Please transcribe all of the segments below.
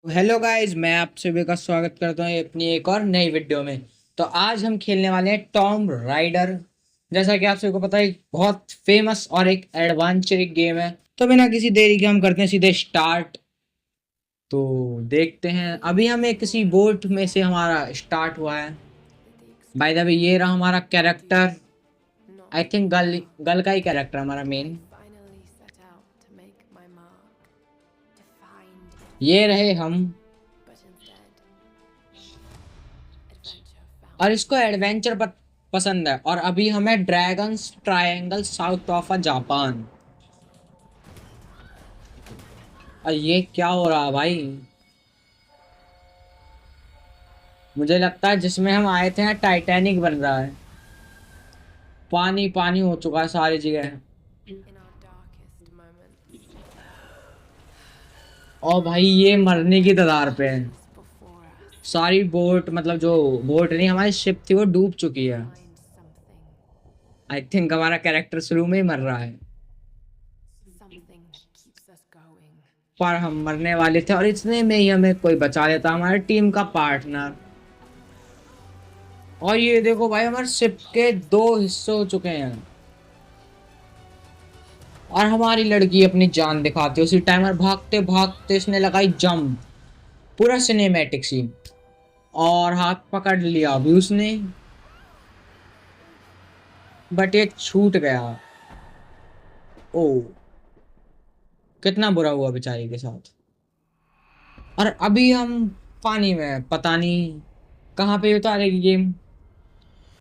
Hello guys, मैं आप सभी का स्वागत करता हूँ अपनी एक और नई वीडियो में। तो आज हम खेलने वाले हैं टॉम राइडर। जैसा कि आप सभी को पता है, बहुत फेमस और एक एडवेंचरिक गेम है। तो बिना किसी देरी के हम करते हैं सीधे स्टार्ट। तो देखते हैं, अभी हमें किसी बोट में से हमारा स्टार्ट हुआ है। बाय द वे, ये रहा हमारा कैरेक्टर। आई थिंक गल गल का ही कैरेक्टर हमारा मेन। ये रहे हम। और इसको एडवेंचर पसंद है, और अभी हमें dragons triangle south of Japan. और ये क्या हो रहा है भाई? मुझे लगता है जिसमें हम आए थे टाइटैनिक बन रहा है। पानी पानी हो चुका है सारी जगह। और भाई ये मरने की कगार पे है। सारी बोट, मतलब जो बोट नहीं, हमारी शिप थी, वो डूब चुकी है। आई थिंक हमारा कैरेक्टर शुरू में ही मर रहा है। पर हम मरने वाले थे और इतने में ही हमें कोई बचा लेता, हमारे टीम का पार्टनर। और ये देखो भाई, हमारे शिप के दो हिस्से हो चुके हैं। और हमारी लड़की अपनी जान दिखाती है उसी टाइम, और भागते भागते इसने लगाई जंप। पूरा सिनेमैटिक सीन। और हाथ पकड़ लिया अभी उसने, बट ये छूट गया। ओ, कितना बुरा हुआ बेचारी के साथ। और अभी हम पानी में, पता नहीं कहाँ पे उतारेगी गेम।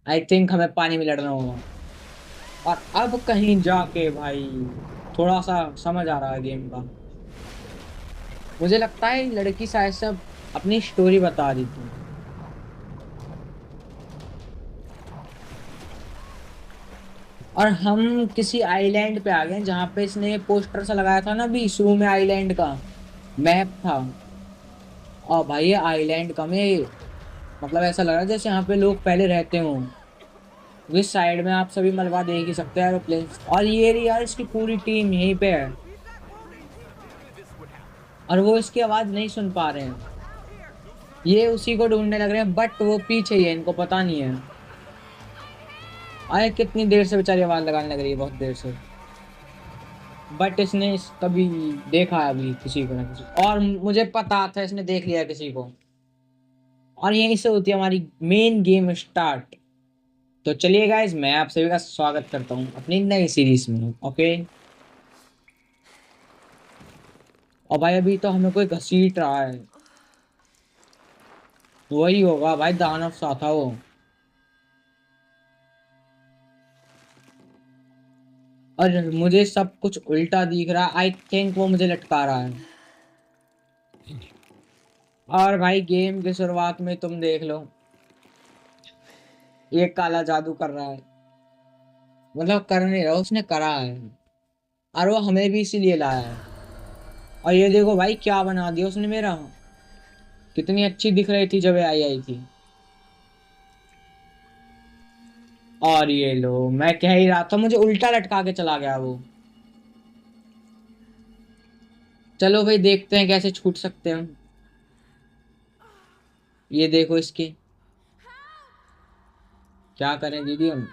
आई थिंक हमें पानी में लड़ना होगा। और अब कहीं जाके भाई थोड़ा सा समझ आ रहा है गेम का। मुझे लगता है लड़की शायद से अपनी स्टोरी बता रही थी। और हम किसी आइलैंड पे आ गए जहाँ पे इसने पोस्टर सा लगाया था ना, अभी शुरू में आइलैंड का मैप था। और भाई ये आइलैंड का में, मतलब ऐसा लग रहा है जैसे यहाँ पे लोग पहले रहते हों। इस साइड में आप सभी मलबा देख ही सकते हैं, एरोप्लेन। और ये रही यार इसकी पूरी टीम यहीं पे है। और वो इसकी आवाज नहीं सुन पा रहे हैं। ये उसी को ढूंढने लग रहे हैं, बट वो पीछे ही है, इनको पता नहीं है। अरे कितनी देर से बेचारी आवाज लगाने लग रही है, बहुत देर से। बट इसने कभी देखा है अभी किसी को ना किसी, और मुझे पता था इसने देख लिया किसी को। और यहीं से होती है हमारी मेन गेम स्टार्ट। तो चलिए गाइस, मैं आप सभी का स्वागत करता हूँ अपनी नई सीरीज में। ओके। और भाई अभी तो हमें कोई घसीट रहा है। वही होगा भाई, दानव सा था वो। और मुझे सब कुछ उल्टा दिख रहा है। आई थिंक वो मुझे लटका रहा है। और भाई गेम की शुरुआत में तुम देख लो, ये काला जादू कर रहा है। मतलब कर नहीं रहा, उसने करा है। और वो हमें भी इसीलिए लाया है। और ये देखो भाई क्या बना दिया उसने मेरा। कितनी अच्छी दिख रही थी जब ये आई आई थी। और ये लो, मैं कह ही रहा था, मुझे उल्टा लटका के चला गया वो। चलो भाई देखते हैं कैसे छूट सकते हैं हम। ये देखो इसके, क्या करें दीदी हम।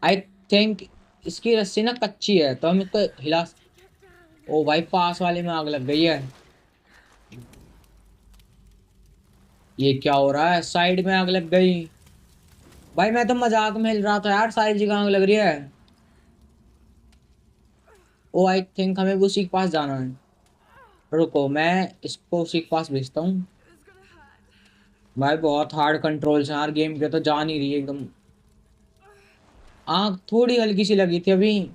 आई थिंक इसकी रस्सी ना कच्ची है, तो हम इसको हिला। ओ भाई, पास वाले में आग लग गई है। ये क्या हो रहा है, साइड में आग लग गई। भाई मैं तो मजाक में हिल रहा था यार, सारी जगह आग लग रही है। ओ आई थिंक हमें भी उसी के पास जाना है। रुको, मैं इसको उसी के पास भेजता हूँ। भाई बहुत हार्ड कंट्रोल्स हैं यार गेम के, तो जा नहीं रही है एकदम। आग थोड़ी हल्की सी लगी थी अभी,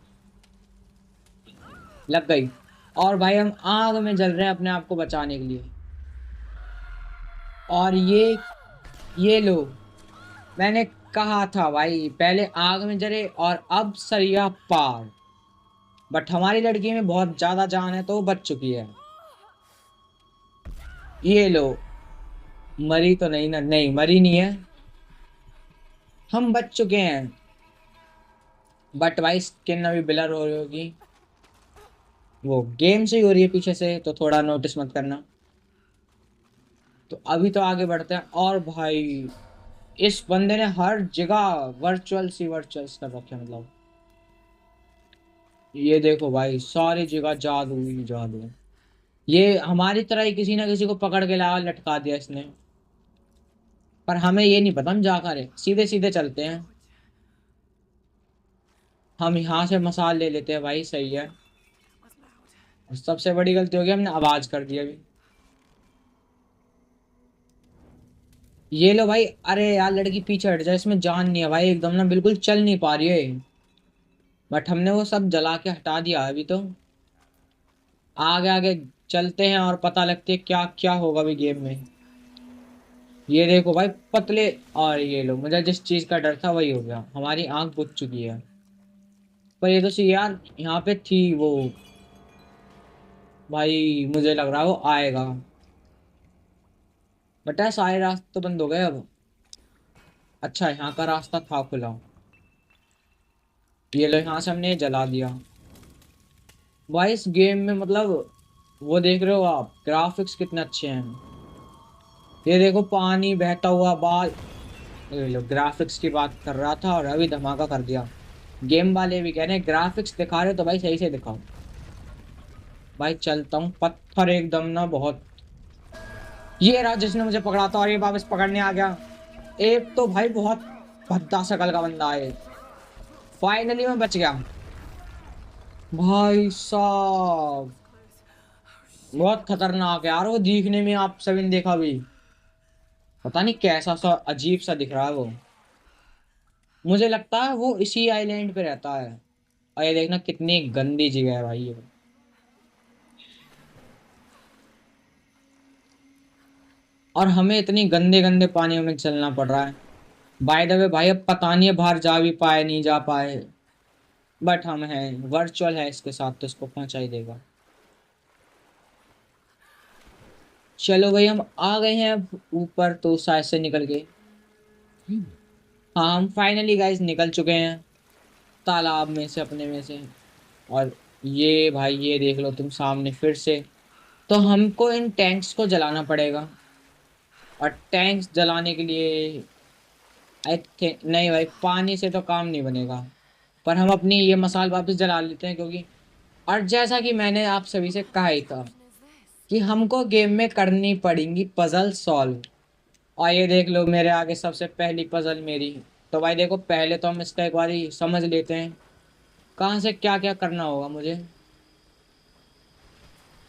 लग गई। और भाई हम आग में जल रहे हैं अपने आप को बचाने के लिए। और ये लो, मैंने कहा था भाई, पहले आग में जले और अब सरिया पार। बट हमारी लड़की में बहुत ज्यादा जान है, तो वो बच चुकी है। ये लो। मरी तो नहीं ना? नहीं, मरी नहीं है। हम बच चुके हैं। बट भाई स्किन अभी ब्लर हो रही होगी। वो गेम से ही हो रही है पीछे से, तो थोड़ा नोटिस मत करना। तो अभी तो आगे बढ़ते हैं। और भाई इस बंदे ने हर जगह वर्चुअल्स कर रखे हैं, मतलब ये देखो भाई सारी जगह जादू ही जादू। ये हमारी तरह ही किसी ना किसी को पकड़ के लाया, लटका दिया इसने। पर हमें ये नहीं पता हम जा कर रहे, सीधे सीधे चलते हैं। हम यहाँ से मसाल ले लेते हैं भाई, सही है। और सबसे बड़ी गलती हो गई, हमने आवाज कर दी अभी। ये लो भाई, अरे यार लड़की पीछे हट जाए, इसमें जान नहीं है भाई, एकदम ना बिल्कुल चल नहीं पा रही है। बट हमने वो सब जला के हटा दिया है अभी तो। आगे आगे चलते हैं और पता लगती है क्या क्या होगा अभी गेम में। ये देखो भाई पतले। और ये लो, मुझे जिस चीज का डर था वही हो गया, हमारी आंख बुझ चुकी है। पर ये तो सी यार यहाँ पे थी वो। भाई मुझे लग रहा है वो आएगा। बट है सारे रास्ते तो बंद हो गए अब। अच्छा यहाँ का रास्ता था खुला। ये लो, यहाँ से हमने ये जला दिया। भाई इस गेम में मतलब वो देख रहे हो आप, ग्राफिक्स कितने अच्छे हैं। ये देखो पानी बहता हुआ बाल। ये लो, ग्राफिक्स की बात कर रहा था और अभी धमाका कर दिया। गेम वाले भी कह रहे हैं ग्राफिक्स दिखा रहे हो तो भाई सही से दिखाओ। भाई चलता हूँ, पत्थर एकदम ना बहुत। ये रहा जिसने मुझे पकड़ा था और ये वापस पकड़ने आ गया। एक तो भाई बहुत भद्दा शकल का बंदा है। फाइनली मैं बच गया। भाई साहब बहुत खतरनाक है यार, वो दिखने में आप सभी ने देखा भी। पता नहीं कैसा सा अजीब सा दिख रहा है वो। मुझे लगता है वो इसी आइलैंड पे रहता है। और ये देखना कितनी गंदी जगह है भाई ये। और हमें इतनी गंदे गंदे पानियों में चलना पड़ रहा है। बाय द वे भाई, अब पता नहीं है बाहर जा भी पाए नहीं जा पाए। बट हम हैं, वर्चुअल है इसके साथ तो इसको पहुंचा ही देगा। चलो भाई हम आ गए हैं अब ऊपर तो शायद से निकल के। हाँ हम फाइनली गाइस निकल चुके हैं तालाब में से, अपने में से। और ये भाई ये देख लो तुम सामने फिर से। तो हमको इन टैंक्स को जलाना पड़ेगा। और टैंक्स जलाने के लिए आई थिंक नहीं भाई, पानी से तो काम नहीं बनेगा। पर हम अपनी ये मसाल वापस जला लेते हैं क्योंकि। और जैसा कि मैंने आप सभी से कहा ही था कि हमको गेम में करनी पड़ेंगी पजल सॉल्व। और ये देख लो मेरे आगे सबसे पहली पजल मेरी। तो भाई देखो पहले तो हम इसका एक बार समझ लेते हैं कहाँ से क्या क्या करना होगा मुझे।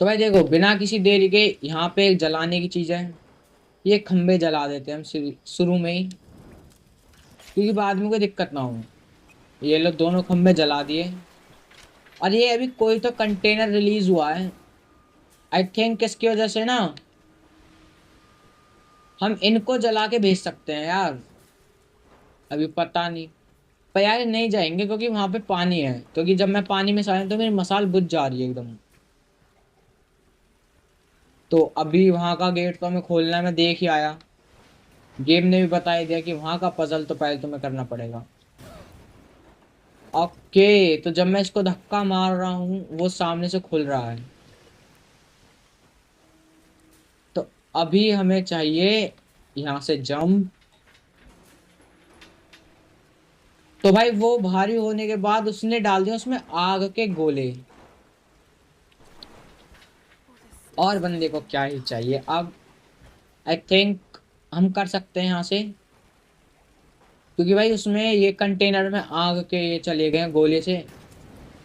तो भाई देखो बिना किसी देरी के यहाँ पे एक जलाने की चीज़ है। ये खंबे जला देते हैं हम शुरू में ही, क्योंकि बाद में कोई दिक्कत ना हो। ये लोग दोनों खंबे जला दिए। और ये अभी कोई तो कंटेनर रिलीज हुआ है, आई थिंक इसकी वजह से ना हम इनको जला के भेज सकते हैं यार। अभी पता नहीं। पर यार नहीं जाएंगे क्योंकि वहां पे पानी है, क्योंकि जब मैं पानी में साया तो मेरी मसाल बुझ जा रही है एकदम। तो अभी वहां का गेट तो हमें खोलना है, मैं देख ही आया। गेम ने भी बता दिया कि वहां का पजल तो पहले तुम्हें करना पड़ेगा। ओके तो जब मैं इसको धक्का मार रहा हूँ वो सामने से खुल रहा है। तो अभी हमें चाहिए यहाँ से जंप। तो भाई वो भारी होने के बाद उसने डाल दिया उसमें आग के गोले। और बंदे को क्या ही चाहिए अब। आई थिंक हम कर सकते हैं यहाँ से, क्योंकि भाई उसमें ये कंटेनर में आग के ये चले गए हैं गोले से।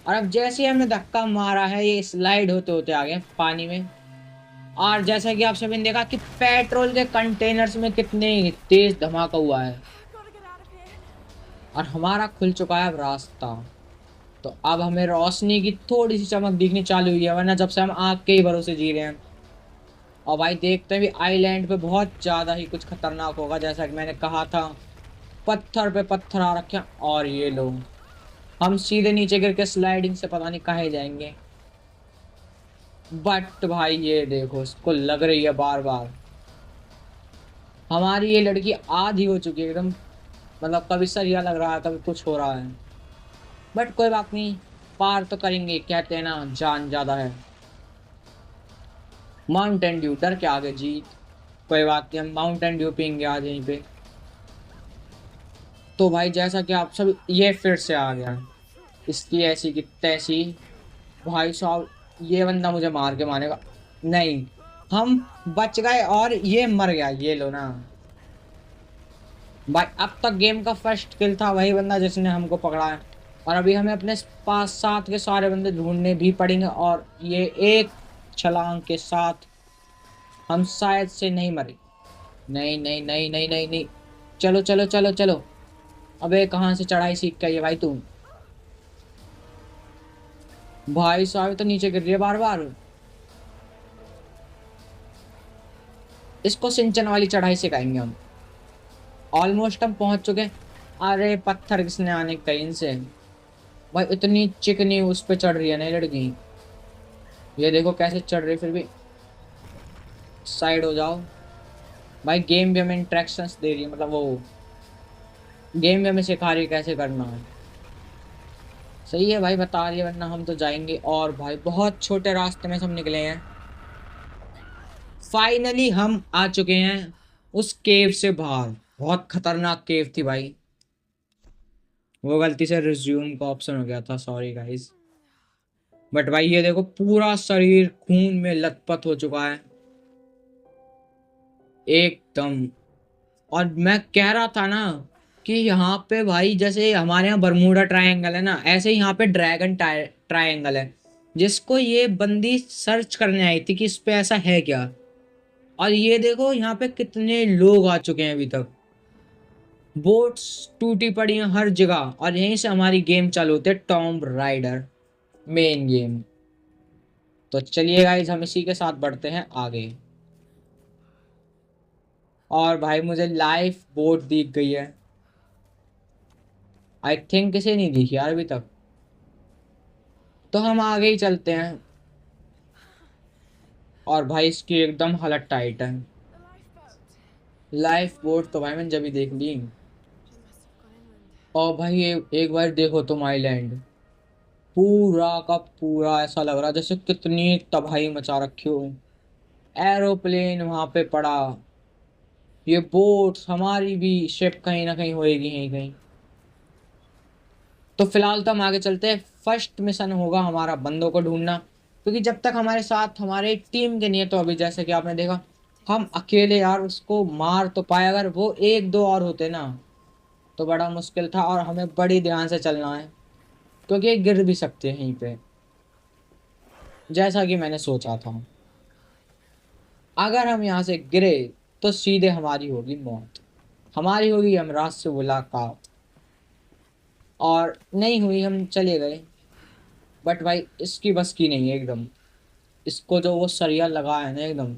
और अब जैसे ही हमने धक्का मारा है ये स्लाइड होते होते आ गए पानी में। और जैसा कि आप सभी ने देखा कि पेट्रोल के कंटेनर्स में कितने तेज धमाका हुआ है। और हमारा खुल चुका है अब रास्ता। तो अब हमें रोशनी की थोड़ी सी चमक दिखनी चालू हुई है, वरना जब से हम आग के ही भरोसे जी रहे हैं। और भाई देखते हैं भी आइलैंड पे बहुत ज्यादा ही कुछ खतरनाक होगा, जैसा कि मैंने कहा था। पत्थर पे पत्थर आ रखे हैं। और ये लोग हम सीधे नीचे गिर के स्लाइडिंग से पता नहीं कहाँ जाएंगे। बट भाई ये देखो इसको लग रही है बार बार। हमारी ये लड़की आधी हो चुकी है एकदम। मतलब कभी सरिया लग रहा है कभी कुछ हो रहा है। बट कोई बात नहीं, पार तो करेंगे, कहते हैं ना जान ज्यादा है। माउंटेन ड्यू, डर के आगे जीत। कोई बात नहीं, हम माउंटेन ड्यू पियेंगे आज यहीं पे। तो भाई जैसा कि आप सब, ये फिर से आ गया, इसकी ऐसी की तैसी। भाई साहब, ये बंदा मुझे मार के मारेगा। नहीं, हम बच गए और ये मर गया, ये लो ना। भाई अब तक गेम का फर्स्ट किल था वही बंदा जिसने हमको पकड़ा है। और अभी हमें अपने पास साथ के सारे बंदे ढूंढने भी पड़ेंगे, और ये एक छलांग के साथ हम शायद से नहीं मरे। नहीं नहीं नहीं नहीं नहीं नहीं। चलो चलो चलो चलो। अबे कहाँ से चढ़ाई सीख के आई है भाई तू? भाई साहब तो नीचे गिर रही है बार बार। इसको सिंचन वाली चढ़ाई सिखाएंगे हम। ऑलमोस्ट हम पहुंच चुके हैं। अरे पत्थर किसने आने कहीं से? भाई इतनी चिकनी उस पे चढ़ रही है ना ये लड़की। ये देखो कैसे चढ़ रही, फिर भी साइड हो जाओ। भाई गेम भी हमें इंट्रैक्शंस दे रही है, मतलब वो गेम भी हमें सिखा रही है कैसे करना है। सही है भाई, बता रही है, वरना हम तो जाएंगे। और भाई बहुत छोटे रास्ते में से हम निकले हैं। फाइनली हम आ चुके हैं उस केव से बाहर। बहुत खतरनाक केव थी भाई। वो गलती से रिज्यूम का ऑप्शन हो गया था, सॉरी गाइस। बट भाई ये देखो, पूरा शरीर खून में लथपथ हो चुका है एकदम। और मैं कह रहा था ना कि यहाँ पे भाई जैसे हमारे यहाँ बरमूडा ट्रायंगल है ना, ऐसे ही यहाँ पे ड्रैगन ट्रायंगल है, जिसको ये बंदी सर्च करने आई थी कि इस पे ऐसा है क्या। और ये देखो यहाँ पे कितने लोग आ चुके हैं अभी तक। बोट्स टूटी पड़ी हैं हर जगह, और यहीं से हमारी गेम चालू होती है, टॉम राइडर मेन गेम। तो चलिए गाइस, हम इसी के साथ बढ़ते हैं आगे। और भाई मुझे लाइफ बोट दिख गई है। आई थिंक किसी नहीं दिखी यार अभी तक। तो हम आगे ही चलते हैं। और भाई इसकी एकदम हालत टाइट है। लाइफ बोट तो भाई मैंने जब ही देख ली। और भाई ये एक बार देखो तुम आइलैंड, पूरा का पूरा ऐसा लग रहा है जैसे कितनी तबाही मचा रखी हो। एरोप्लेन वहां पे पड़ा। ये बोट हमारी भी शिप कहीं ना कहीं होएगी कहीं कहीं। तो फिलहाल तो हम आगे चलते हैं। फर्स्ट मिशन होगा हमारा बंदों को ढूंढना, क्योंकि जब तक हमारे साथ हमारे टीम के नहीं है, तो अभी जैसे कि आपने देखा, हम अकेले यार उसको मार तो पाए, अगर वो एक दो और होते ना तो बड़ा मुश्किल था। और हमें बड़ी ध्यान से चलना है, क्योंकि ये गिर भी सकते हैं यहीं पे, जैसा कि मैंने सोचा था। अगर हम यहाँ से गिरे तो सीधे हमारी होगी मौत, हमारी होगी यमराज से मुलाकात। और नहीं हुई, हम चले गए। बट भाई इसकी बस की नहीं है एकदम। इसको जो वो सरिया लगा है ना, एकदम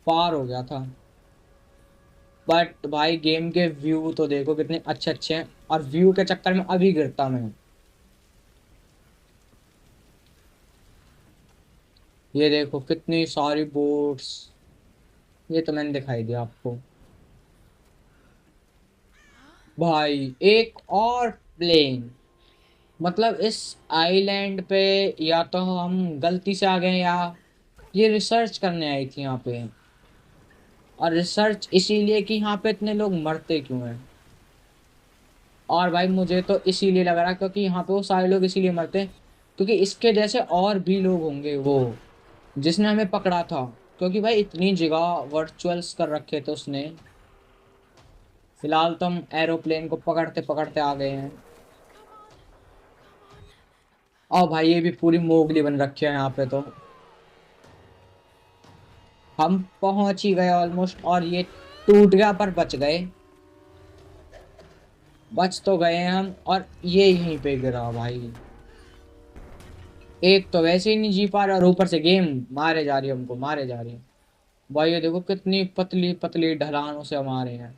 पार हो गया था। बट भाई गेम के व्यू तो देखो कितने अच्छे अच्छे हैं, और व्यू के चक्कर में अभी गिरता मैं। ये देखो कितनी सारी बोट्स। ये तो मैंने दिखाई दिया आपको। भाई एक और प्लेन, मतलब इस आइलैंड पे या तो हम गलती से आ गए, या ये रिसर्च करने आई थी यहाँ पे। और रिसर्च इसीलिए कि यहाँ पे इतने लोग मरते क्यों हैं। और भाई मुझे तो इसीलिए लग रहा है क्योंकि यहाँ पे वो सारे लोग इसीलिए मरते हैं क्योंकि इसके जैसे और भी लोग होंगे वो जिसने हमें पकड़ा था। क्योंकि भाई इतनी जगह वर्चुअल्स कर रखे थे उसने। फिलहाल तो हम एरोप्लेन को पकड़ते पकड़ते आ गए हैं। और भाई ये भी पूरी मोगली बन रखी है यहाँ पे। तो हम पहुंच ही गए ऑलमोस्ट, और ये टूट गया पर बच गए। बच तो गए हम, और ये यहीं पे गिरा भाई। एक तो वैसे ही नहीं जी पा रहा, और ऊपर से गेम मारे जा रही है, हमको मारे जा रही है। भाई ये देखो कितनी पतली पतली ढलानों से हम आ रहे हैं।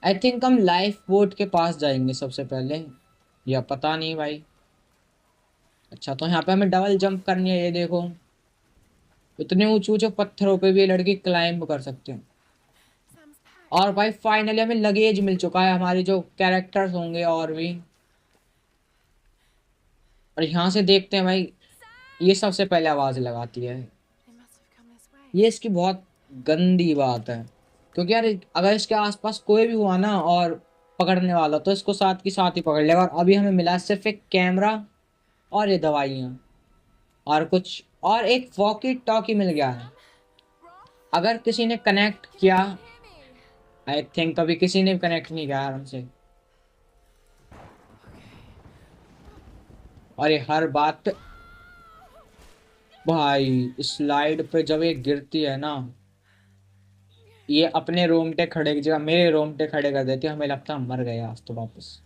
आई थिंक हम लाइफ बोट के पास जाएंगे सबसे पहले, या पता नहीं भाई। अच्छा, तो यहाँ पे हमें डबल जंप करनी है, ये देखो। इतने ऊंचे ऊंचे पत्थरों पे भी ये लड़की क्लाइंब कर सकते हैं। और भाई फाइनली हमें लगेज मिल चुका है, हमारे जो कैरेक्टर्स होंगे और भी। और यहाँ से देखते हैं भाई, ये सबसे पहले आवाज लगाती है। They must have come this way. ये इसकी बहुत गंदी बात है, क्योंकि यार अगर इसके आसपास कोई भी हुआ ना और पकड़ने वाला, तो इसको साथ की साथ ही पकड़ लेगा। और अभी हमें मिला है सिर्फ एक कैमरा और ये दवाइयाँ और कुछ, और एक वॉकी टॉकी मिल गया है। Roth? अगर किसी ने कनेक्ट किया, Can you hear me? I think अभी किसी ने कनेक्ट नहीं किया हमसे। और ये हर बात पे भाई, स्लाइड पे जब ये गिरती है ना, ये अपने रोंगटे खड़े की जगह मेरे रोंगटे खड़े कर देती है। हमें लगता है हम मर गए आज तो वापस।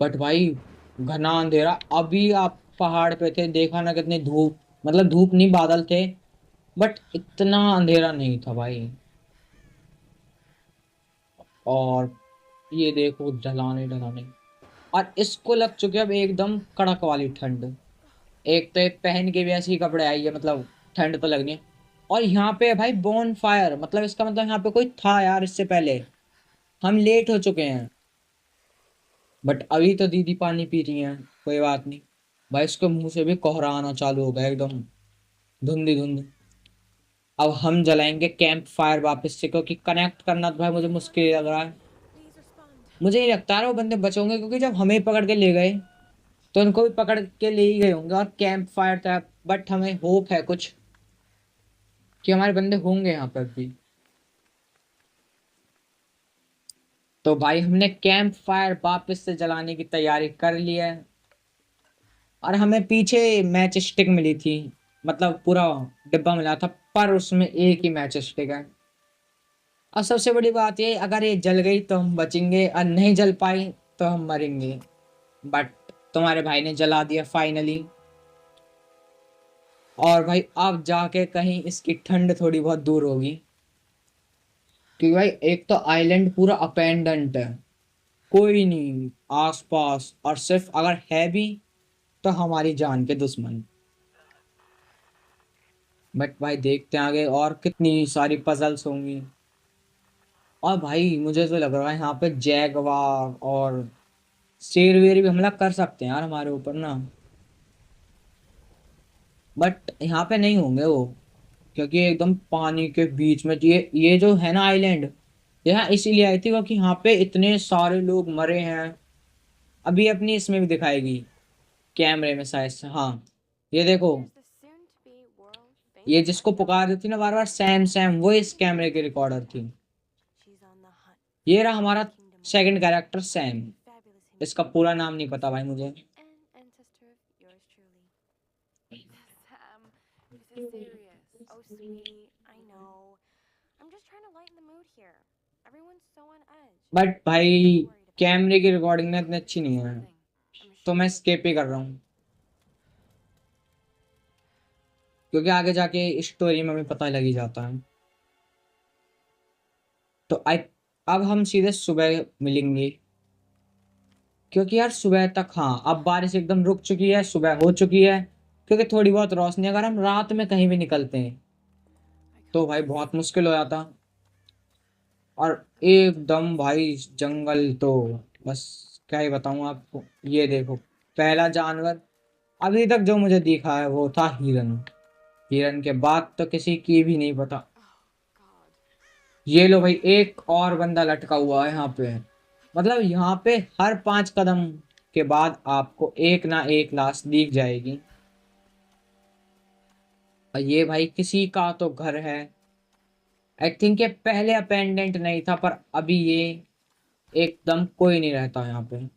बट भाई घना अंधेरा। अभी आप पहाड़ पे थे, देखा ना कितनी धूप, मतलब धूप नहीं बादल थे, बट इतना अंधेरा नहीं था भाई। और ये देखो ढलाने ढलाने, और इसको लग चुके अब एकदम कड़क वाली ठंड। एक तो ये पहन के भी ऐसे ही कपड़े आई है, मतलब ठंड तो लगनी है। और यहाँ पे है भाई बॉन फायर, मतलब इसका मतलब यहाँ पे कोई था यार इससे पहले। हम लेट हो चुके हैं, बट अभी तो दीदी पानी पी रही हैं, कोई बात नहीं। भाई इसके मुंह से भी कोहरा आना चालू हो गया एकदम, धुंधी धुंध। अब हम जलाएंगे कैंप फायर वापस से, क्योंकि कनेक्ट करना तो भाई मुझे मुश्किल लग रहा है। Please respond. मुझे नहीं लगता रहा वो बंदे बचोंगे, क्योंकि जब हमें पकड़ के ले गए तो उनको भी पकड़ के ले ही गए होंगे। और कैंप फायर था, बट हमें होप है कुछ कि हमारे बंदे होंगे यहाँ पर भी। तो भाई हमने कैंप फायर वापस से जलाने की तैयारी कर ली है। और हमें पीछे मैच स्टिक मिली थी, मतलब पूरा डिब्बा मिला था, पर उसमें एक ही मैच स्टिक है। और सबसे बड़ी बात ये, अगर ये जल गई तो हम बचेंगे, और नहीं जल पाई तो हम मरेंगे। बट तुम्हारे भाई ने जला दिया फाइनली। और भाई अब जाके कहीं इसकी ठंड थोड़ी बहुत दूर होगी, क्योंकि भाई एक तो आइलैंड पूरा अपेंडेंट है, कोई नहीं आसपास, और सिर्फ अगर है भी तो हमारी जान के दुश्मन। बट भाई देखते हैं आगे और कितनी सारी पजल्स होंगी। और भाई मुझे तो लग रहा है यहाँ पे जैगवार और शेर वेर भी हमला कर सकते हैं यार हमारे ऊपर ना। बट यहाँ पे नहीं होंगे वो, क्योंकि एकदम पानी के बीच में ये जो है ना आइलैंड, यहाँ इसीलिए आई थी क्योंकि यहाँ पे इतने सारे लोग मरे हैं। अभी अपनी इसमें भी दिखाएगी, कैमरे में शायद से, हाँ। ये देखो, There's the soon-to-be ये world-famous जिसको पुकार रही थी ना बार बार सैम सैम, वो इस कैमरे की रिकॉर्डर थी। She's on the hunt ये रहा for हमारा the kingdom of second character Sam. fabulous इसका himself पूरा नाम नहीं पता भाई मुझे। and ancestor of yours truly. Sam, you're so serious. Oh, sweetie, I know. I'm just trying to lighten the mood here. Everyone's so on edge. But I'm भाई so worried about कैमरे की you. Recording ना इतनी अच्छी नहीं है, Thing. I'm तो sure मैं you स्किप ही कर रहा हूँ, क्योंकि आगे जाके स्टोरी में हमें पता लग ही जाता है। तो आई, अब हम सीधे सुबह मिलेंगे, क्योंकि यार सुबह तक, हाँ अब बारिश एकदम रुक चुकी है, सुबह हो चुकी है। क्योंकि थोड़ी बहुत रोशनी, अगर हम रात में कहीं भी निकलते हैं I तो got भाई this. बहुत मुश्किल हो जाता। और एकदम भाई जंगल तो बस क्या ही बताऊं आपको। ये देखो पहला जानवर अभी तक जो मुझे दिखा है वो था हिरन। हिरन के बाद तो किसी की भी नहीं पता। Oh, God. ये लो भाई, एक और बंदा लटका हुआ है यहाँ पे। मतलब यहाँ पे हर 5 कदम के बाद आपको एक ना एक लाश दिख जाएगी। और ये भाई किसी का तो घर है। आई थिंक ये पहले अपेंडेंट नहीं था, पर अभी ये एकदम कोई नहीं रहता यहाँ पे।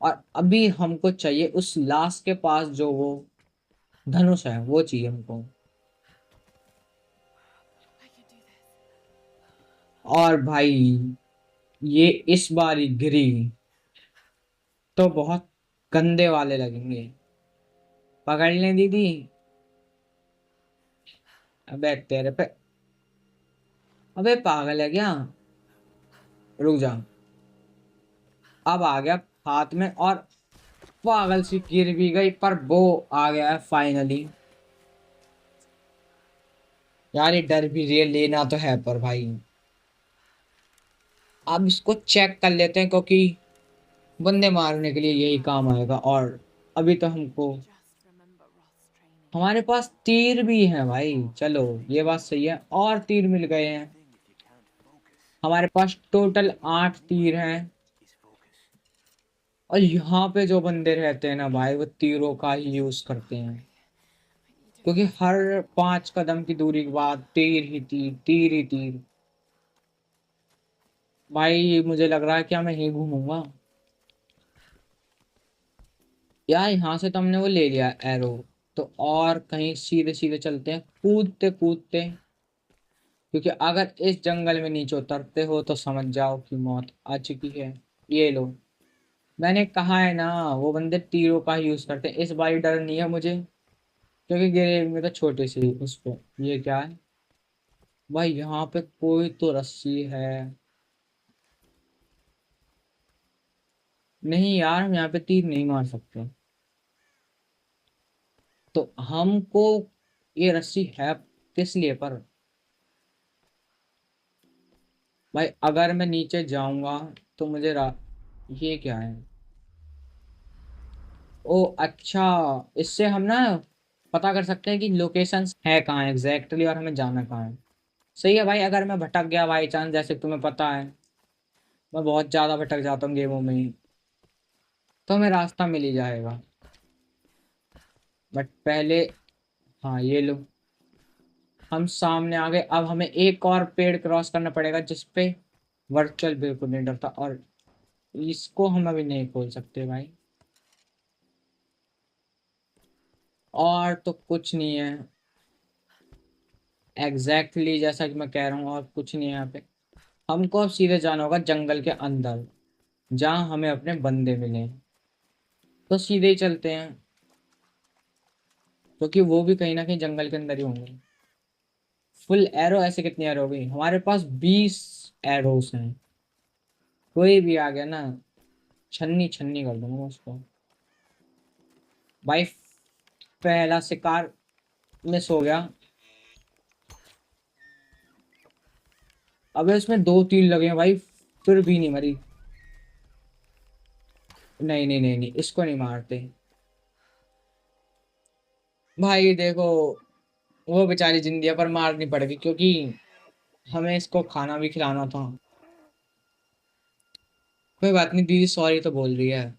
और अभी हमको चाहिए उस लाश के पास जो वो धनुष है, वो चाहिए हमको। I can do this. और भाई ये इस बारी गिरी तो बहुत गंदे वाले लगेंगे। पकड़ लें दीदी। अबे तेरे पे, अबे पागल है क्या, रुक जा। अब आ गया हाथ में, और पागल सी गिर भी गई, पर वो आ गया है फाइनली। यार ये डर भी रियल लेना तो है, पर भाई अब इसको चेक कर लेते हैं, क्योंकि बंदे मारने के लिए यही काम आएगा। और अभी तो हमको Just remember Roth's training. हमारे पास तीर भी है भाई, चलो ये बात सही है, और तीर मिल गए हैं। हमारे पास टोटल 8 तीर हैं। और यहाँ पे जो बंदे रहते हैं ना भाई, वो तीरों का ही यूज करते हैं, I need to क्योंकि find हर 5 कदम की दूरी के बाद तीर ही तीर, तीर ही तीर। भाई मुझे लग रहा है कि मैं यहीं घूमूंगा यार। यहाँ से तो हमने वो ले लिया एरो, तो और कहीं सीधे सीधे चलते हैं कूदते कूदते, क्योंकि अगर इस जंगल में नीचे उतरते हो तो समझ जाओ कि मौत आ चुकी है। ये लो, मैंने कहा है ना, वो बंदे तीरों का यूज करते हैं। इस बारी डर नहीं है मुझे, क्योंकि गिरे में तो छोटे से ही उस पे। ये क्या है भाई, यहाँ पे कोई तो रस्सी है। नहीं यार, हम यहाँ पे तीर नहीं मार सकते। तो हमको ये रस्सी है किस लिए पर? भाई अगर मैं नीचे जाऊंगा तो मुझे ये क्या है? ओ अच्छा, इससे हम ना पता कर सकते हैं कि लोकेशंस है कहाँ एग्जैक्टली और हमें जाना कहाँ है। सही है भाई, अगर मैं भटक गया बाई चांस, जैसे तुम्हें पता है मैं बहुत ज्यादा भटक जाता हूँ गेमों में ही, तो हमें रास्ता मिल ही जाएगा। बट पहले, हाँ ये लो, हम सामने आ गए। अब हमें एक और पेड़ क्रॉस करना पड़ेगा जिसपे वर्चुअल बिल्कुल नहीं डरता, और इसको हम अभी नहीं खोल सकते भाई। और तो कुछ नहीं है, एग्जैक्टली जैसा कि मैं कह रहा हूँ, और कुछ नहीं है यहाँ पे। हमको अब सीधे जाना होगा जंगल के अंदर, जहाँ हमें अपने बंदे मिले। तो सीधे ही चलते हैं, क्योंकि वो भी कहीं ना कहीं जंगल के अंदर ही होंगे। फुल एरो, ऐसे कितनी एरो हो गई हमारे पास? 20 एरोस हैं। कोई भी आ गया ना, छन्नी छन्नी कर दूंगा उसको। भाई पहला शिकार मिस हो गया। अबे उसमें 2 तीर लगे हैं भाई, फिर भी नहीं मरी। नहीं नहीं नहीं नहीं, इसको नहीं मारते भाई। देखो, वो बेचारी जिंदी है पर मारनी पड़ेगी, क्योंकि हमें इसको खाना भी खिलाना था। कोई बात नहीं, दीदी सॉरी तो बोल रही है।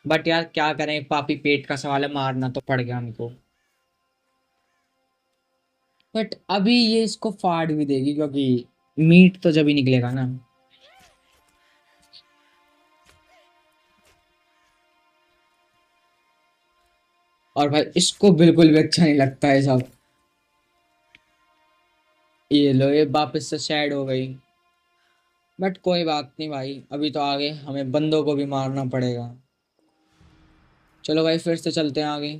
बट यार क्या करें, पापी पेट का सवाल है, मारना तो पड़ गया हमको। बट अभी ये इसको फाड़ भी देगी, क्योंकि मीट तो जब ही निकलेगा ना। और भाई इसको बिल्कुल भी अच्छा नहीं लगता है सब। ये लो, ये वापस से सैड हो गई। बट कोई बात नहीं भाई, अभी तो आगे हमें बंदों को भी मारना पड़ेगा। चलो भाई फिर से चलते हैं आगे।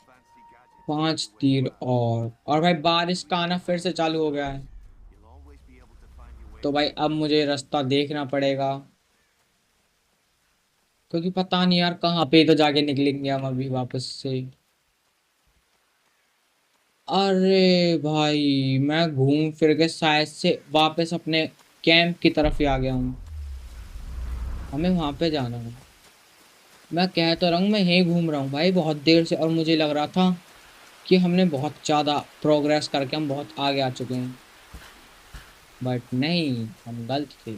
back to camp. 5 तीर और भाई बारिश का आना फिर से चालू हो गया है। तो भाई अब मुझे रास्ता देखना पड़ेगा, क्योंकि पता नहीं यार कहाँ पे तो जाके निकलेंगे हम अभी वापस से। अरे भाई मैं घूम फिर के शायद से वापस अपने कैंप की तरफ ही आ गया हूँ। हमें वहां पे जाना है। मैं कह तो रहा हूँ मैं यहीं घूम रहा हूँ भाई बहुत देर से, और मुझे लग रहा था कि हमने बहुत ज़्यादा प्रोग्रेस करके हम बहुत आगे आ चुके हैं। बट नहीं, हम गलत थे।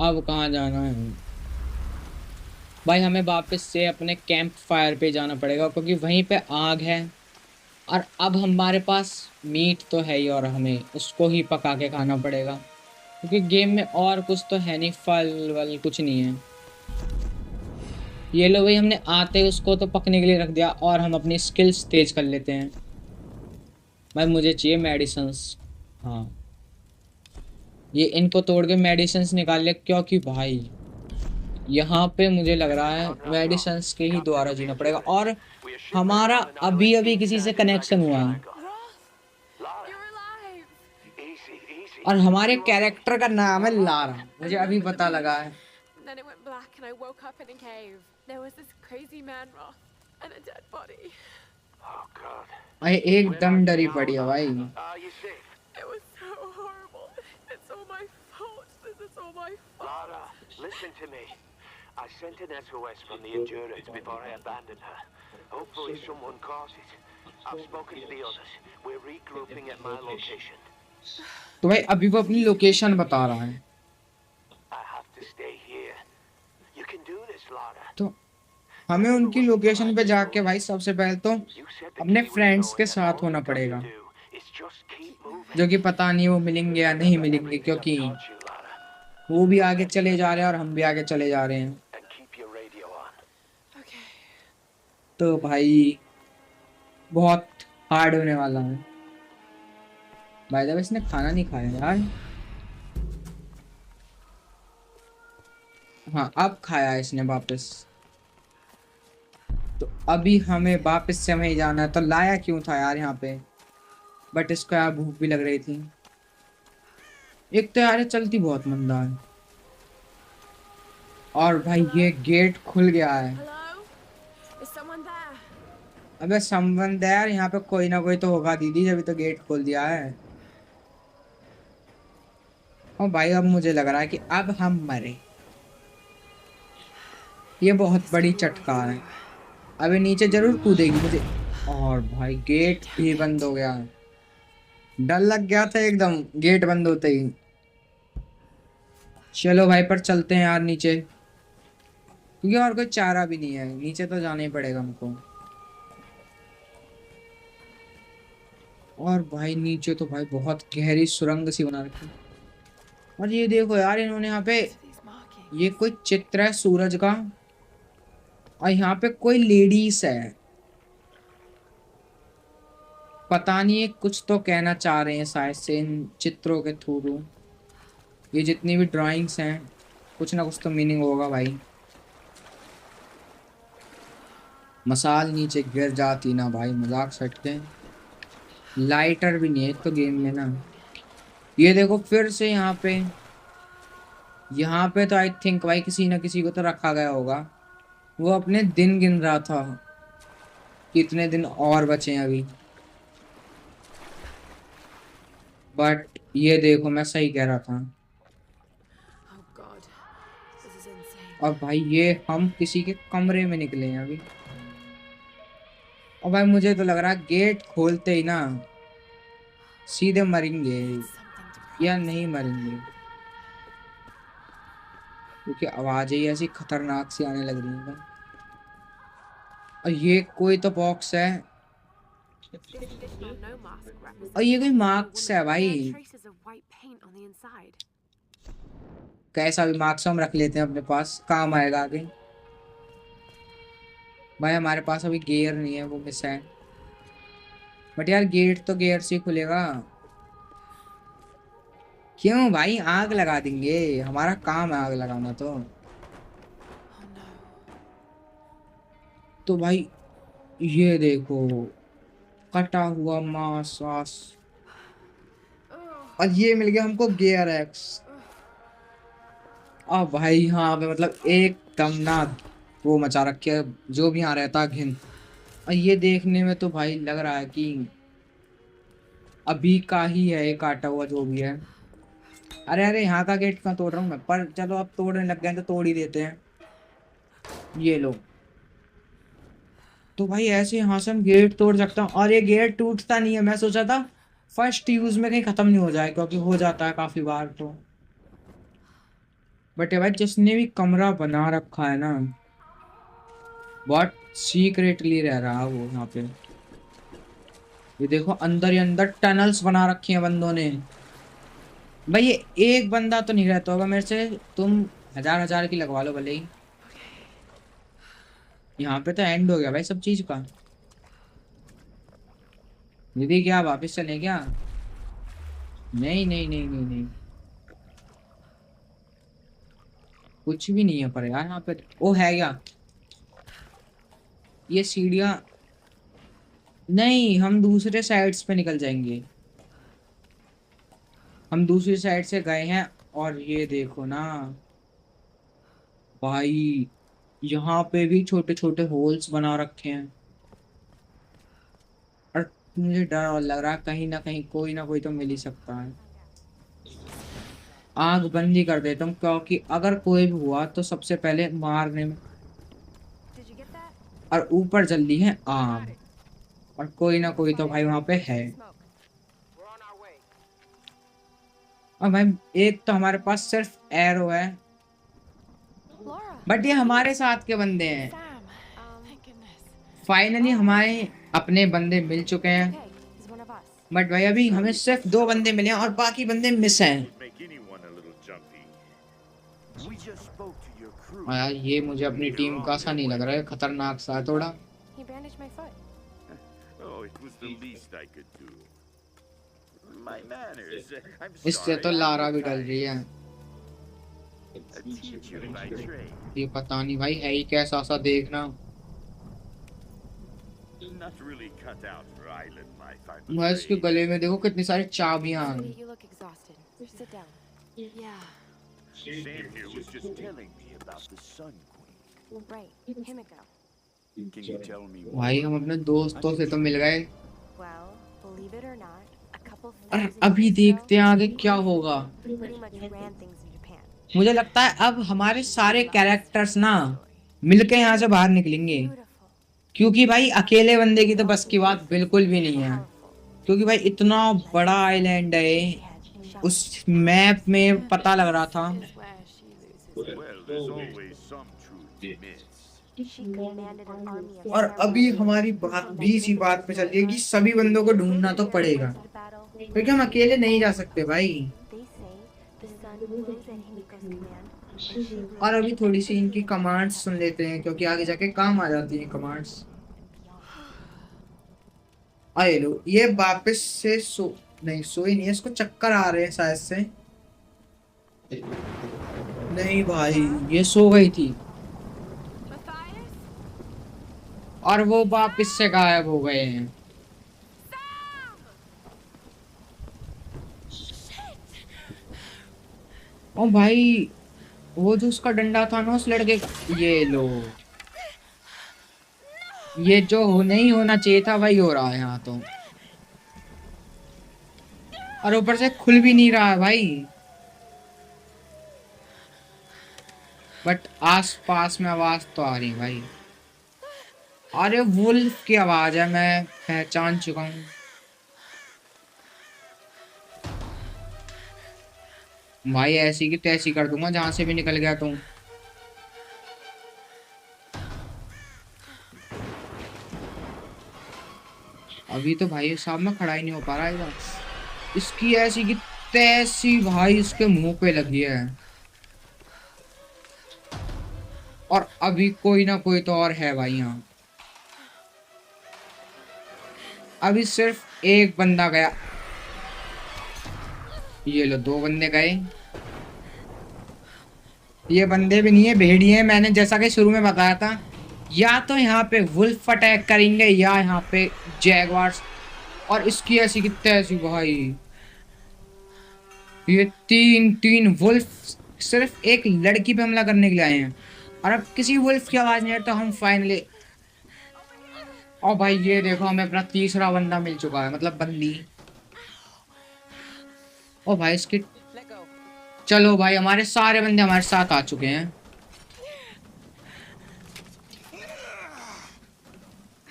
अब कहाँ जाना है भाई? हमें वापस से अपने कैंप फायर पे जाना पड़ेगा, क्योंकि वहीं पे आग है। और अब हमारे पास मीट तो है ही, और हमें उसको ही पका के खाना पड़ेगा, क्योंकि गेम में और कुछ तो है नहीं, फल वल कुछ नहीं है। ये लो भाई, हमने आते ही उसको तो पकने के लिए रख दिया, और हम अपनी स्किल्स तेज कर लेते हैं। भाई मुझे चाहिए मेडिसिन्स। हाँ, ये इनको तोड़ के मेडिसिन्स निकाल ले, क्योंकि भाई यहाँ पे मुझे लग रहा है मेडिसिन्स के ही द्वारा जीना पड़ेगा। और हमारा अभी अभी किसी से कनेक्शन हुआ है, Roth, you're alive. और हमारे कैरेक्टर का नाम है लारा, मुझे अभी पता लगा है। And then it went black and I woke up in a cave. There was this crazy man, Roth. And a dead body. Oh God. भाई एकदम डरी पड़ी है भाई। Are you safe? It was so horrible. It's all my fault. This is all my fault. Lara, listen to me. I sent an SOS from the Endurance before I abandoned her. Hopefully someone caught it. I've spoken to the others. We're regrouping at my location. तो भाई अभी वो अपनी location बता रहा है। I have to stay here. You can do this, Lara. तो हमें उनकी लोकेशन पे जाके भाई सबसे पहले तो You said the अपने key was फ्रेंड्स knowing के that साथ all होना you've got to पड़ेगा, do is just keep moving. जो कि पता नहीं वो मिलेंगे या नहीं मिलेंगे, क्योंकि Taught you, Lara. वो भी आगे चले जा रहे हैं और हम भी आगे चले जा रहे हैं। And keep your radio on. Okay. तो भाई बहुत हार्ड होने वाला है। भाई जब इसने खाना नहीं खाया यार। हाँ अब खाया इसने वापस। तो अभी हमें वापस से वहीं जाना है। तो लाया क्यों था यार यहाँ पे, बट इसको यार भूख भी लग रही थी। एक तो यार ये चलती बहुत मंदा है। और भाई ये गेट खुल गया है। Hello? Is someone there? अबे संबंध है यार, यहाँ पे कोई ना कोई तो होगा दीदी, जब तो गेट खोल दिया है। और भाई अब मुझे लग रहा है कि अब हम मरे। ये बहुत बड़ी चटका है। अबे नीचे जरूर कूदेगी मुझे। और भाई गेट भी बंद हो गया। डर लग गया था एकदम गेट बंद होते ही। चलो भाई पर चलते हैं यार नीचे, क्योंकि और कोई चारा भी नहीं है। नीचे तो जाना ही पड़ेगा हमको। और भाई नीचे तो भाई बहुत गहरी सुरंग सी बना रखी। और ये देखो यार इन्होंने यहाँ पे, These markings. ये कोई चित्र है सूरज का, और यहाँ पे कोई लेडीज है। पता नहीं ये कुछ तो कहना चाह रहे हैं शायद से इन चित्रों के थ्रू। ये जितनी भी ड्राइंग्स हैं कुछ ना कुछ तो मीनिंग होगा भाई। मसाल नीचे गिर जाती ना भाई, मजाक सटके। लाइटर भी नहीं है तो गेम में ना। ये देखो फिर से यहाँ पे तो आई थिंक भाई किसी ना किसी को तो रखा गया होगा। वो अपने दिन गिन रहा था, कितने दिन और बचे हैं अभी। बट ये देखो मैं सही कह रहा था। Oh God. This is insane. और भाई ये हम किसी के कमरे में निकले हैं अभी। और भाई मुझे तो लग रहा है गेट खोलते ही ना सीधे मरेंगे Something to या नहीं मरेंगे, क्योंकि आवाजें ही ऐसी खतरनाक सी आने लग रही हैं। और ये कोई तो बॉक्स है, This additional no mask represents और ये कोई the मार्क्स है woman. भाई। There are traces of white paint on the inside. कैसा भी मार्क्स हम रख लेते हैं अपने पास, काम आएगा आगे। भाई हमारे पास अभी गियर नहीं है, वो मिस है। बट यार गेट तो गियर से ही खुलेगा। क्यों भाई आग लगा देंगे, हमारा काम है आग लगाना। तो Oh no. तो भाई ये देखो कटा हुआ मांस वास। और ये मिल गया हमको गियर एक्स। अब भाई यहाँ पे मतलब एकदम ना वो मचा रखी है, जो भी यहाँ रहता घिन। और ये देखने में तो भाई लग रहा है कि अभी का ही है ये काटा हुआ जो भी है। अरे अरे यहाँ का गेट कहाँ तोड़ रहा हूँ मैं, पर चलो अब तोड़ने लग गए तो तोड़ ही देते हैं। ये लो। तो भाई ऐसे यहाँ से हम गेट तोड़ सकता हूँ, और ये गेट टूटता नहीं है। मैं सोचा था फर्स्ट यूज में कहीं खत्म नहीं हो जाए, क्योंकि हो जाता है काफी बार। तो बट भाई जिसने भी कमरा बना रखा है ना बहुत सीक्रेटली रह रहा है वो यहाँ पे। ये देखो अंदर ही अंदर टनल्स बना रखी हैं बंदों ने। भाई ये एक बंदा तो नहीं रहता होगा मेरे से, तुम हजार हजार की लगवा लो भले ही। यहाँ पे तो एंड हो गया भाई सब चीज का। दीदी क्या वापस चले क्या? नहीं नहीं नहीं नहीं नहीं, कुछ भी नहीं है पर यार यहाँ पे। ओ है क्या ये सीढ़ियाँ? नहीं हम दूसरे साइड्स पे निकल जाएंगे। हम दूसरी साइड से गए हैं। और ये देखो ना भाई यहाँ पे भी छोटे छोटे होल्स बना रखे हैं और मुझे डर और लग रहा है कहीं ना कोई तो मिल ही सकता है। आग बंद ही कर देता हूँ क्योंकि अगर कोई भी हुआ तो सबसे पहले मारने में। Did you get that? और ऊपर जल रही है आग और कोई ना कोई तो भाई वहां पे है। Smoke. We're on our way. और भाई एक तो हमारे पास सिर्फ एरो है Laura. बट ये हमारे साथ के बंदे हैं। Sam. Thank goodness. फाइनली हमारे अपने बंदे मिल चुके हैं Okay, he's one of us. But भाई अभी हमें सिर्फ 2 बंदे मिले हैं और बाकी बंदे मिस हैं। Would make anyone a little jumpy. We just spoke to your crew. और यार ये मुझे अपनी टीम का सा नहीं लग रहा है, खतरनाक सा है थोड़ा। He bandaged my foot. Oh, it was the least I could do. My manners. I'm इससे sorry. तो I'm लारा भी tired. डल रही है। A teacher by trade. ये पता नहीं भाई है ही कैसा सा देखना। Not really cut out for island life, I'm मैं इसके afraid. गले में देखो कितनी सारी चाबियां आ Sweetie, गई। you look exhausted. Sit down. Yeah. Sam here was just Telling me about the Sun Queen. Right. Himiko. Can you tell me more? भाई हम अपने दोस्तों से तो मिल गए Well, believe it or not, a couple और thousand अभी years देखते हैं ago, आगे क्या होगा। pretty much ran things in Japan. मुझे लगता है अब हमारे सारे कैरेक्टर्स ना मिलके यहाँ से बाहर निकलेंगे Beautiful. क्योंकि भाई अकेले बंदे की तो बस की बात बिल्कुल भी नहीं है Powerful. क्योंकि भाई इतना बड़ा आइलैंड है She had shots. उस मैप में पता लग रहा था। Is where she loses. well, there's always some truth in myths. She commanded an army of और अभी samurai. हमारी बात भी इसी बात पे चल रही है कि सभी बंदों को ढूंढना तो पड़ेगा क्योंकि हम अकेले नहीं जा सकते भाई। They say the sun rose at Himiko's command. and she ruled और अभी थोड़ी सी इनकी कमांड्स सुन लेते हैं क्योंकि आगे जाके काम आ जाती हैं कमांड्स। आए लो ये वापस से नहीं सोई नहीं है, इसको चक्कर आ रहे हैं शायद से। नहीं भाई ये सो गई थी Matthias? और वो वापस से गायब हो गए हैं। ओ भाई वो जो उसका डंडा था ना उस लड़के ये लो ये जो नहीं होना चाहिए था वही हो रहा है यहाँ तो। और ऊपर से खुल भी नहीं रहा है भाई बट आस पास में आवाज तो आ रही है भाई। अरे वुल्फ की आवाज है, मैं पहचान चुका हूँ। भाई ऐसी की तैसी कर दूंगा जहां से भी निकल गया तुम। अभी तो भाई साहब में खड़ा ही नहीं हो पा रहा है। इसकी ऐसी की तैसी भाई इसके मुंह पे लगी है और अभी कोई ना कोई तो और है भाई यहाँ। अभी सिर्फ एक बंदा गया, ये लो 2 बंदे गए। ये बंदे भी नहीं है भेड़िए हैं, मैंने जैसा कि शुरू में बताया था। या तो यहाँ पे वुल्फ अटैक करेंगे या यहाँ पे जैगवार्स। और इसकी ऐसी कितने ऐसी भाई ये तीन वुल्फ सिर्फ एक लड़की पे हमला करने के लिए आए हैं और अब किसी वुल्फ की आवाज नहीं है तो हम फाइनली। और भाई ये देखो हमें अपना तीसरा बंदा मिल चुका है, मतलब बंदी। ओ भाई इसकी चलो भाई हमारे सारे बंदे हमारे साथ आ चुके हैं।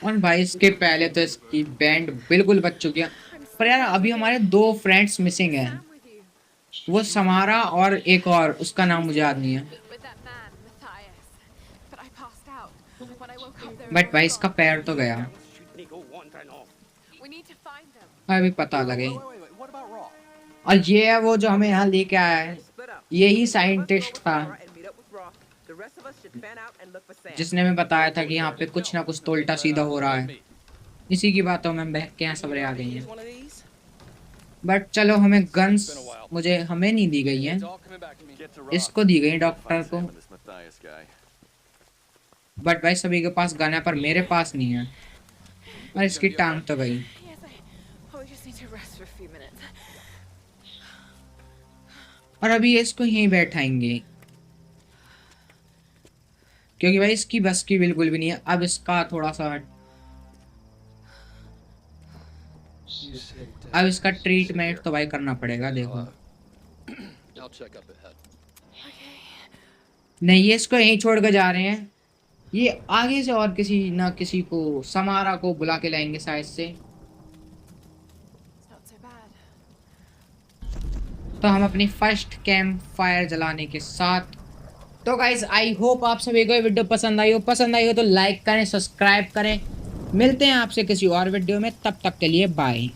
और भाई इसके पहले तो इसकी बैंड बिल्कुल बच चुकी है पर यार अभी हमारे 2 फ्रेंड्स मिसिंग हैं, वो समारा और एक और उसका नाम मुझे याद नहीं है। with that man, Matthias. But I passed out. When I woke up, there but भाई इसका पैर तो गया, we need to find them. अभी पता लगे। और ये है वो जो हमें यहाँ लेके आया है, यही साइंटिस्ट था जिसने हमें बताया था कि यहाँ पे कुछ ना कुछ तो उल्टा सीधा हो रहा है। इसी की बातों में बहक के यहाँ सबरे आ गई हैं। बट चलो हमें गन्स हमें नहीं दी गई हैं, इसको दी गई डॉक्टर को। बट भाई सभी के पास गन है पर मेरे पास नहीं है और इसकी टांग तो गई। Yes, I just need to rest for a few minutes. और अभी इसको यहीं बैठाएंगे क्योंकि भाई इसकी बस की बिल्कुल भी नहीं है। अब इसका थोड़ा सा अब इसका ट्रीटमेंट तो भाई करना पड़ेगा। देखो नहीं, ये इसको यहीं छोड़ कर जा रहे हैं। ये आगे से और किसी ना किसी को समारा को बुला के लाएंगे शायद से। It's not so bad. तो हम अपनी फर्स्ट कैंप फायर जलाने के साथ, तो गाइज आई होप आप सभी को ये वीडियो पसंद आई हो तो लाइक करें, सब्सक्राइब करें। मिलते हैं आपसे किसी और वीडियो में, तब तक के लिए बाय।